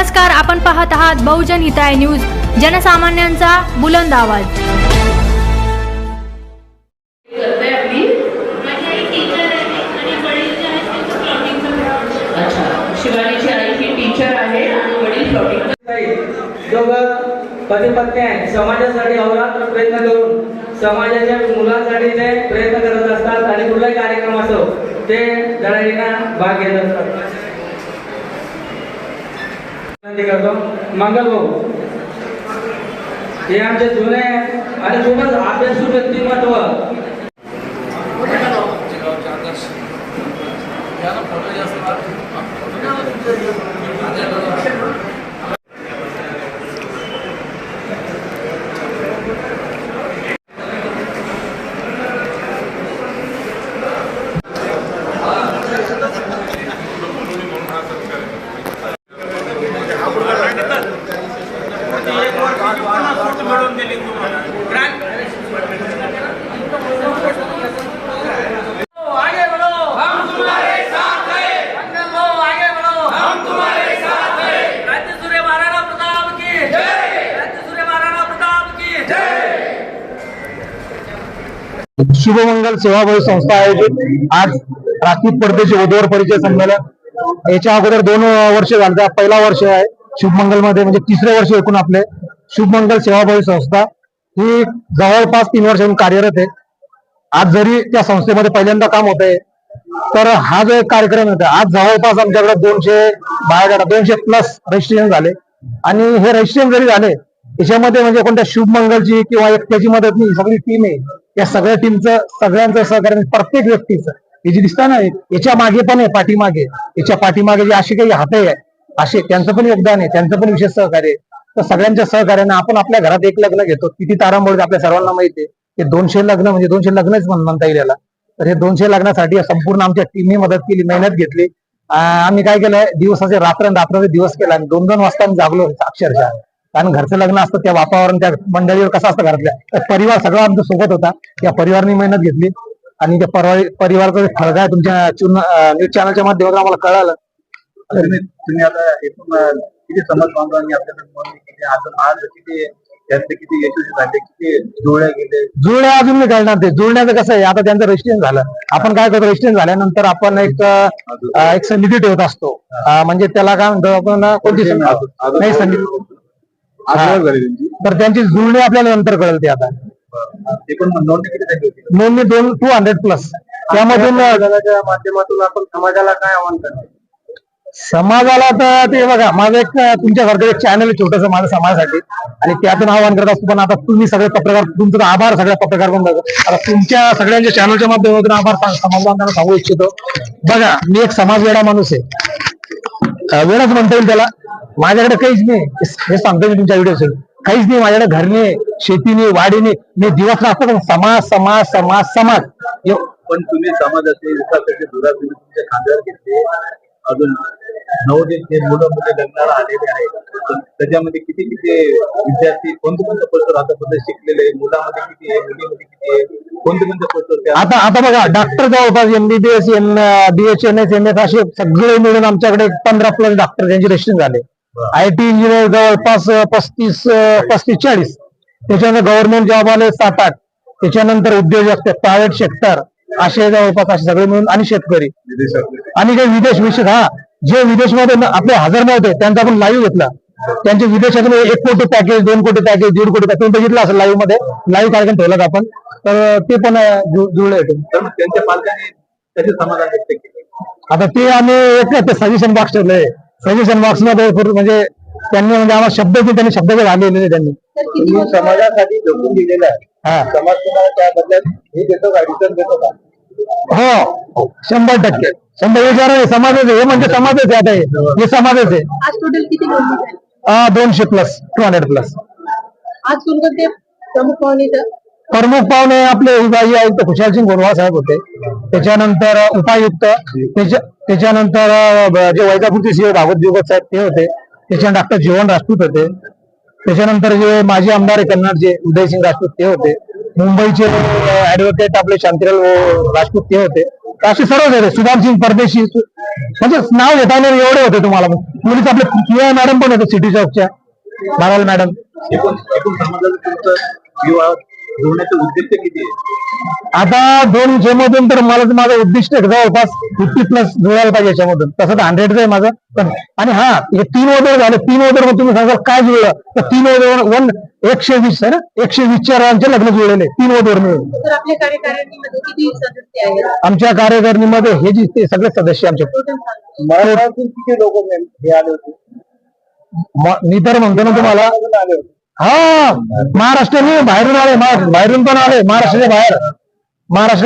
नमस्कार, आपण पाहत आहात बहुजन हिताय न्यूज, जनसामान्यांचा बुलंद आवाज। अच्छा, शिवानीची आई ही टीचर आहे आणि वडील फ्लोटिंग। दोघं पती पत्नी आहेत, समाजासाठी अहोरात्र प्रयत्न करून समाजाच्या मुलांसाठी ते प्रयत्न करत असतात आणि कुठलाही कार्यक्रम असो ते धडाडीनं भाग घेत असतात। करतो मंगल भाऊ हे आमचे जुने आणि खूपच अभ्यासू व्यक्तिमत्व। शुभमंगल सेवाभावी संस्था आयोजित आज राखी स्पर्धेचे वधूवर परिचय संमेलन। याच्या अगोदर 2 वर्ष झाले, पहिला वर्ष आहे शुभमंगल मध्ये, म्हणजे तिसरे वर्ष एकूण आपले शुभमंगल सेवाभावी संस्था ही जवळपास 3 वर्षांपासून कार्यरत आहे। आज जरी त्या संस्थेमध्ये पहिल्यांदा काम होत आहे, तर हा जो एक कार्यक्रम होता, आज जवळपास आमच्याकडे 200 बायोडाटा 200 प्लस रजिस्ट्रेशन झाले। आणि हे रजिस्ट्रेशन जरी झाले, त्याच्यामध्ये म्हणजे कोणत्या शुभमंगलची किंवा एकट्याची मदत नाही, सगळी टीम आहे। या सगळ्या टीमचं सगळ्यांचं सहकार्य, प्रत्येक व्यक्तीचं हे जे दिसतं ना, याच्या मागे पण आहे, पाठीमागे याच्या पाठीमागे जे असे काही हात आहे असे, त्यांचं पण योगदान आहे, त्यांचं पण विशेष सहकार्य आहे। तर सगळ्यांच्या सहकार्याने आपण आपल्या घरात एक लग्न घेतो, किती तारांबळ आपल्या सर्वांना माहिती आहे। हे 200 लग्न म्हणजे 200 लग्नच म्हणता येईल याला। तर हे 200 लग्नासाठी संपूर्ण आमच्या टीमने मदत केली, मेहनत घेतली। आम्ही काय केलं, दिवसाचे रात्र दिवस केला आणि 2-2 वाजता आम्ही जागलो अक्षरशः। कारण घरचं लग्न असतं, त्या वातावरण त्या मंडळीवर कसं असतं घरातल्या, परिवार सगळा आमच्या सोबत होता, त्या परिवाराने मेहनत घेतली आणि त्या परिवाराचा फळ काय तुमच्या न्यूज चॅनलच्या माध्यमातून आम्हाला कळालं। तुम्ही आता किती समाज बांधवांनी आपल्याकडे नोंदणी केली, आज किती त्यातले किती यशस्वी झाले, किती जुळल्या गेले? जुळण्या अजून नाही कळणार, ते जुळण्याचं कसं आहे, आता त्यांचं रजिस्ट्रेशन झालं, आपण काय करतो, रजिस्ट्रेशन झाल्यानंतर आपण एक समिती ठेवत असतो, म्हणजे त्याला काय म्हणतो आपण, कोणती नाही समिती, तर त्यांची जुळणी आपल्याला नंतर कळेल। ते आता नोंदणी 200 प्लस, त्यामधून माध्यमातून आपण समाजाला काय आव्हान करतो? समाजाला तर ते बघा, माझं एक तुमच्यासारखं एक चॅनल आहे छोटस माझ्या समाजासाठी, आणि त्यातून आव्हान करत असतो। पण आता तुम्ही सगळे पत्रकार, तुमचा आभार सगळ्या पत्रकार पण बघा, आता तुमच्या सगळ्यांच्या चॅनलच्या माध्यमातून आभार समाजाला सांगू इच्छितो। बघा, मी एक समाजवेडा माणूस आहे, वेळच म्हणता येईल त्याला। माझ्याकडे काहीच नाही, हे सांगतो मी तुमच्या व्हिडिओ, काहीच नाही माझ्याकडे, घर नाही, शेती नाही, वाडी नाही, मी दिवस लागतो समाज समाज समाज समाज। पण तुम्ही समाजाचे विकासाचे धुरा तुम्ही तुमच्या खांद्यावर घेतले, अजून 9 मुलं मुले लग्नाला आलेले आहेत, त्याच्यामध्ये किती विद्यार्थी कोणते पोस्टर आतापर्यंत शिकलेले, मुलामध्ये किती आहे, मुलीमध्ये किती आहे, कोणते पोस्टर? आता बघा, डॉक्टर जवळपास MBBS BHMS MS असे सगळे मिळून आमच्याकडे 15 प्लस डॉक्टर त्यांचे रजिस्ट्रेशन झाले। IT इंजिनियर जवळपास 35-40, त्याच्यानंतर गव्हर्नमेंट जॉब आले 7-8, त्याच्यानंतर उद्योजक, प्रायव्हेट सेक्टर असे जवळपास असे सगळे मिळून, आणि शेतकरी आणि काही विदेश जे विदेशमध्ये आपले हजर नव्हते त्यांचा आपण लाईव्ह घेतला, त्यांचे विदेशातून 1 कोटी पॅकेज, 2 कोटी पॅकेज, 1.5 कोटी पॅकेज बघितलं असेल, लाईव्ह मध्ये लाईव्ह कार्यक्रम ठेवला आपण, तर ते पण जुळले होते। त्यांच्या पालकांनी त्याचे समाधान व्यक्त केले। आता ते आम्ही एक सजेशन बॉक्स ठेवलंय, सजेशन बॉक्स मध्ये म्हणजे त्यांनी म्हणजे आम्हाला त्यांनी शब्द झालेले त्यांनी समाजासाठी झोकून दिलेला आहे, समाज तुम्हाला त्या बदल्यात हे देतो का, रिटर्न देतो का? हो, 100% 100 समाजच आहे, म्हणजे समाजच आहे, आता हे समाजच आहे। आज टोटल किती नोंदणी झाली? 200 प्लस 200 प्लस। आज कोणते प्रमुख पाहुणे आपले विभागीय आयुक्त खुशालसिंग गोनवा साहेब होते, त्याच्यानंतर उपायुक्त, त्याच्यानंतर जे वैजापूरचे सीओ भागवत जोगत साहेब ते होते, त्याच्यानंतर डॉक्टर जीवन राजपूत होते, त्याच्यानंतर जे माजी आमदार कन्नडचे उदयसिंग राजपूत ते होते, मुंबईचे ऍडव्होकेट आपले शांतीलाल राजपूत ते होते, तर असे सर्वच होते, सुदाम सिंग परदेशी, म्हणजे नाव घेता येणार एवढे होते तुम्हाला. मुलीच आपले प्रिया मॅडम पण होते सिटी चौकच्या, बाराल मॅडम. एकूण समाजाचं तुमचं विवाह जोडण्याचं उद्दिष्ट किती आहे? आता 2 विषयामधून तर मला माझं उद्दिष्ट जवळपास 50+ जुळायला पाहिजे याच्यामधून. तसं तर 100च आहे माझं पण. आणि हा हे 3 वगैरे झाले, 3 वगैरे मग तुम्ही सांगाल काय जुळलं, तर 3 वगैरे 120 आहे ना, 120 च्या लग्न जुळलेले 3 वगैरे मिळून. तर आपल्या कार्यकारिणीमध्ये किती सदस्य आहेत? आमच्या कार्यकारिणीमध्ये हे जे ते सगळे सदस्य आमचे. महाराष्ट्रातून किती लोक हे आले होते? मी तर म्हणतो ना तुम्हाला, हा महाराष्ट्राने बाहेरून आले, बाहेरून पण आले, महाराष्ट्राच्या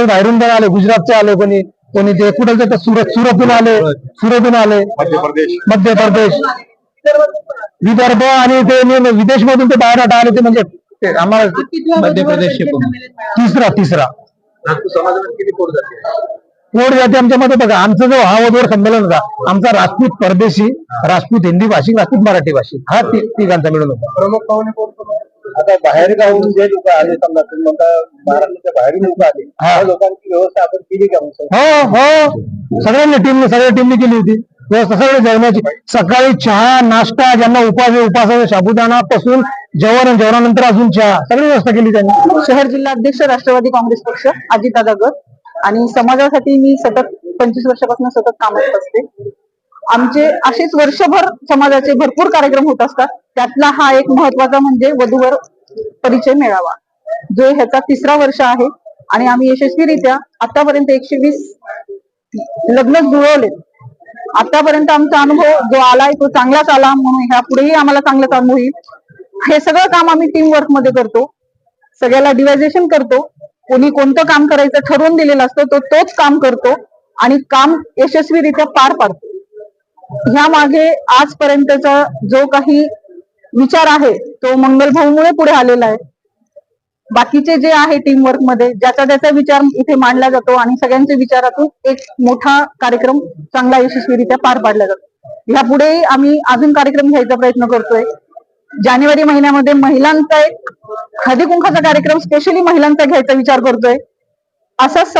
बाहेरून पण आले, गुजरातचे आले, कोणी ते कुठं तर सुरतून आले, मध्य प्रदेश, विदर्भ, आणि ते विदेशमधून ते बाहेर आले, ते म्हणजे ते आम्हाला मध्य प्रदेश तिसरा. नागपूर समाजामध्ये किती पोट जाते? पोट जाते आमच्यामध्ये. बघा, आमचा जो हा वधूवर संमेलन होता, आमचा राजपूत परदेशी, राजपूत हिंदी भाषिक, राजपूत मराठी भाषिक, हा तिघांचा मिळून होता. प्रमुख पाहुणे कोण? आता बाहेर गावून जे लोक आले, समजा तुम्ही म्हणता महाराष्ट्राच्या बाहेरून लोक आले, त्या लोकांची व्यवस्था आपण केली का? हो, सगळ्या टीमने केली होती व्यवस्था, सगळे जेवणाची. सकाळी चहा, नाश्ता, ज्यांना उपास साबुदाणा पासून जेवणानंतर अजून चहा, सगळी व्यवस्था केली त्यांनी. शहर जिल्हा अध्यक्ष राष्ट्रवादी काँग्रेस पक्ष अजितदादा गट. आणि समाजासाठी मी सतत 25 वर्षापासून सतत काम करत असते. आमचे असेच वर्षभर समाजाचे भरपूर कार्यक्रम होत असतात. त्यातला हा एक महत्वाचा म्हणजे वधूवर परिचय मेळावा, जो ह्याचा 3रा वर्ष आहे. आणि आम्ही यशस्वीरित्या आतापर्यंत 120 लग्न जुळवले. आतापर्यंत आमचा अनुभव जो आलाय तो चांगलाच आला, म्हणून ह्या पुढेही आम्हाला चांगलाच अनुभव येईल. हे सगळं काम आम्ही टीम वर्क मध्ये करतो, सगळ्याला डिवायजेशन करतो. कोणी कोणतं काम करायचं ठरवून दिलेलं असतं, तोच काम करतो आणि काम यशस्वीरित्या पार पाडतो. ह्या मागे आजपर्यंतचा जो काही विचार आहे तो मंगल भाऊमुळे पुढे आलेला आहे. बाकीचे जे आहे टीम वर्क मध्ये ज्याचा त्याचा विचार इथे मांडला जातो आणि सगळ्यांच्या विचारातून एक मोठा कार्यक्रम चांगला यशस्वीरित्या पार पाडला जातो. ह्यापुढेही आम्ही अजून कार्यक्रम घ्यायचा प्रयत्न करतोय. जानेवारी महिन्यामध्ये महिलांचा एक हळदी कुंकाचा कार्यक्रम स्पेशली महिलांचा घ्यायचा विचार करतोय. असाच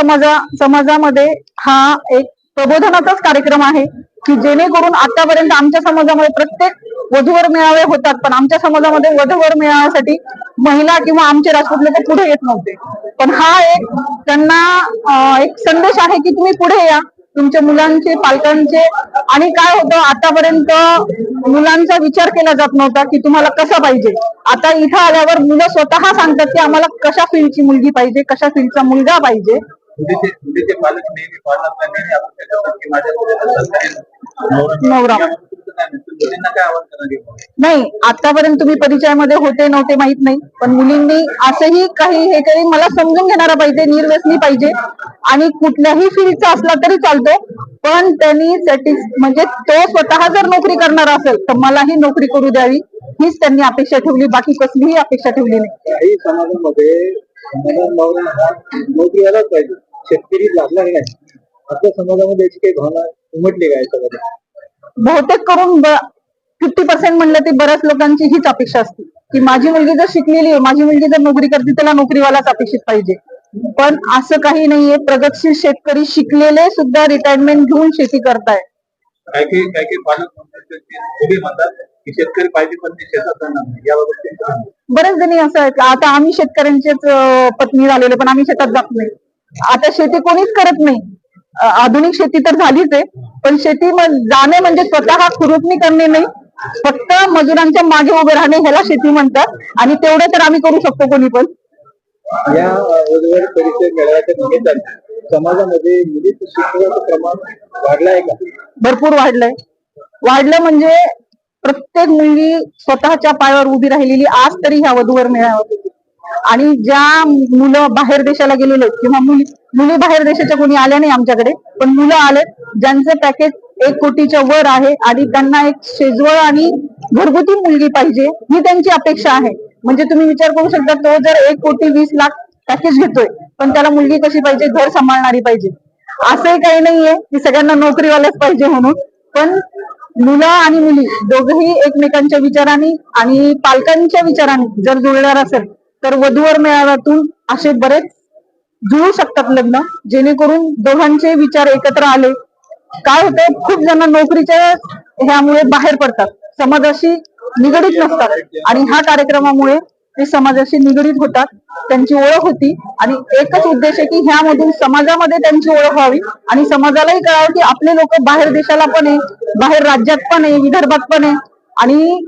समाजामध्ये हा एक प्रबोधनाचाच कार्यक्रम आहे की जेणेकरून आतापर्यंत आमच्या समाजामध्ये प्रत्येक वधूवर मेळावे होतात, पण आमच्या समाजामध्ये वधूवर मेळाव्यासाठी महिला किंवा आमचे राजपूत लोक पुढे येत नव्हते. पण हा एक त्यांना एक संदेश आहे की तुम्ही पुढे या, तुमच्या मुलांचे, पालकांचे. आणि काय होतं, आतापर्यंत मुलांचा विचार केला जात नव्हता की तुम्हाला कसं पाहिजे. आता इथं आल्यावर मुलं स्वतः सांगतात की आम्हाला कशा फील्डची मुलगी पाहिजे, कशा फील्डचा मुलगा पाहिजे. मुलीचे पालक नेहमी पालकांनी अपेक्षा करतात की माझ्या नवरा मुलींना काय आवाहन करणार? नाही, आतापर्यंत तुम्ही परिचयामध्ये होते नव्हते माहित नाही, पण मुलींनी असंही काही हे काही मला समजून घेणारा पाहिजे, निर्व्यसनी पाहिजे आणि कुठल्याही फील्डचा असला तरी चालतो, पण त्यांनी म्हणजे तो स्वतः जर नोकरी करणारा असेल तर मलाही नोकरी करू द्यावी, हीच त्यांनी अपेक्षा ठेवली, बाकी कसलीही अपेक्षा ठेवली नाही. काही समाजामध्ये नोकरी यायलाच पाहिजे, शेतकरी लागणार नाही, आपल्या समाजामध्ये याची काही भावना उमटली काय? सगळं बहुतेक करून 50% म्हणलं ते बऱ्याच लोकांची हीच अपेक्षा असते की माझी मुलगी जर शिकलेली आहे, माझी मुलगी जर नोकरी करते, त्याला नोकरीवालाच अपेक्षित पाहिजे. पण असं काही नाहीये. प्रगतशील शेतकरी शिकलेले सुद्धा रिटायरमेंट घेऊन शेती करताय. काही पालक म्हणतात की शेतकरी पाहिजे पण ते शेतात जाणार नाही, याबाबत बरेच जणी असं आहे. आता आम्ही शेतकऱ्यांचेच पत्नी झालेले, पण आम्ही शेतात जात नाही. आता शेती कोणीच करत नाही. आधुनिक शेती तर झालीच आहे, पण शेती जाणे म्हणजे स्वतः खुरपणी करणे नाही, फक्त मजुरांच्या मागे उभे राहणे ह्याला शेती म्हणतात. आणि तेवढं तर आम्ही करू शकतो कोणी पण. या वधूवर परिचय मेळाव्याच्या निमित्ताने समाजामध्ये मुलीचं शिक्षणाचं प्रमाण वाढलं आहे का? भरपूर वाढलं म्हणजे प्रत्येक मुलगी स्वतःच्या पायावर उभी राहिलेली आज तरी ह्या वधूवर मेळाव्यात. आणि ज्या मुलं बाहेर देशाला गेलेले किंवा मुली बाहेर देशाच्या कोणी आल्या नाही आमच्याकडे, पण मुलं आलेत ज्यांचं पॅकेज 1 कोटीच्या वर आहे आणि त्यांना एक शेजवळ आणि घरगुती मुलगी पाहिजे, ही त्यांची अपेक्षा आहे. म्हणजे तुम्ही विचार करू शकता, तो जर 1,20,00,000 पॅकेज घेतोय, पण त्याला मुलगी कशी पाहिजे, घर सांभाळणारी पाहिजे. असंही काही नाहीये की सगळ्यांना नोकरीवाल्याच पाहिजे म्हणून, पण मुलं आणि मुली दोघंही एकमेकांच्या विचाराने आणि पालकांच्या विचाराने जर जुळणार असेल तर वधूवर मेळाव्यातून असे बरेच जुळू शकतात लग्न, जेणेकरून दोघांचे विचार एकत्र आले. काय होते, खूप जण नोकरीच्या ह्यामुळे बाहेर पडतात, समाजाशी निगडीत नसतात, आणि ह्या कार्यक्रमामुळे ते समाजाशी निगडीत होतात, त्यांची ओळख होती, आणि एकच उद्देश आहे की ह्यामधून समाजामध्ये त्यांची ओळख व्हावी आणि समाजालाही कळावं की आपले लोक बाहेर देशाला पण आहे, बाहेर राज्यात पण आहे, विदर्भात पण आहे, आणि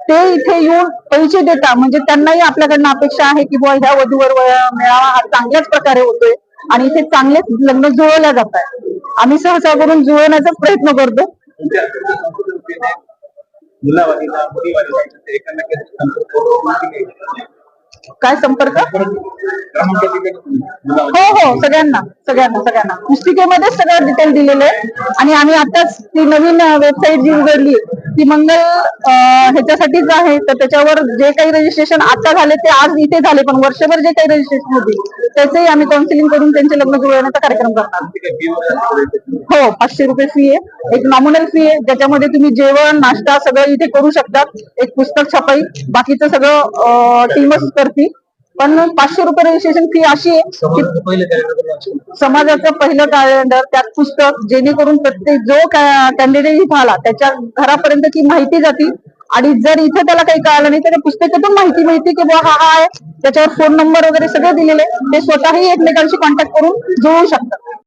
ते इथे येऊन पैसे देता, म्हणजे त्यांनाही आपल्याकडनं अपेक्षा आहे की बुवा ह्या वधूवर मेळावा हा चांगल्याच प्रकारे होतोय आणि इथे चांगलेच लग्न जुळवल्या जात आहे. आम्ही सहसा करून जुळवण्याचाच प्रयत्न करतो. तुमच्या संस्कृतीने मुलावाडीला मुलीवाडीला एकमेकांशी संपर्क करून काय संपर्क? क्रमांक दिले का तुम्ही? हो हो, सगळ्यांना सगळ्यांना सगळ्यांना पुस्तिकेमध्येच सगळं डिटेल दिलेलं आहे. आणि आम्ही आताच ती नवीन वेबसाईट जी उघडली ती मंगल ह्याच्यासाठीच आहे, तर त्याच्यावर जे काही रजिस्ट्रेशन आता झाले ते आज इथे झाले, पण वर्षभर जे काही रजिस्ट्रेशन होती त्याचंही आम्ही काउन्सिलिंग करून त्यांचे लग्न जुळवण्याचा कार्यक्रम करणार. हो, 500 रुपये फी आहे, एक नॉमिनल फी आहे ज्याच्यामध्ये तुम्ही जेवण नाश्ता सगळं इथे करू शकतात, एक पुस्तक छपाई, बाकीचं सगळं टीमच करते. पण 500 रुपये रजिस्ट्रेशन फी अशी आहे की समाजाचं पहिलं कॅलेंडर, त्यात पुस्तक, जेणेकरून प्रत्येक जो कॅन्डिडेट इथं आला त्याच्या घरापर्यंत ती माहिती जाते, आणि जर इथं त्याला काही कळालं नाही तर त्या पुस्तकातून माहिती मिळते की बुवा हा आहे, त्याच्यावर फोन नंबर वगैरे सगळे दिलेले, ते स्वतःही एकमेकांशी कॉन्टॅक्ट करून जुळवू शकतात.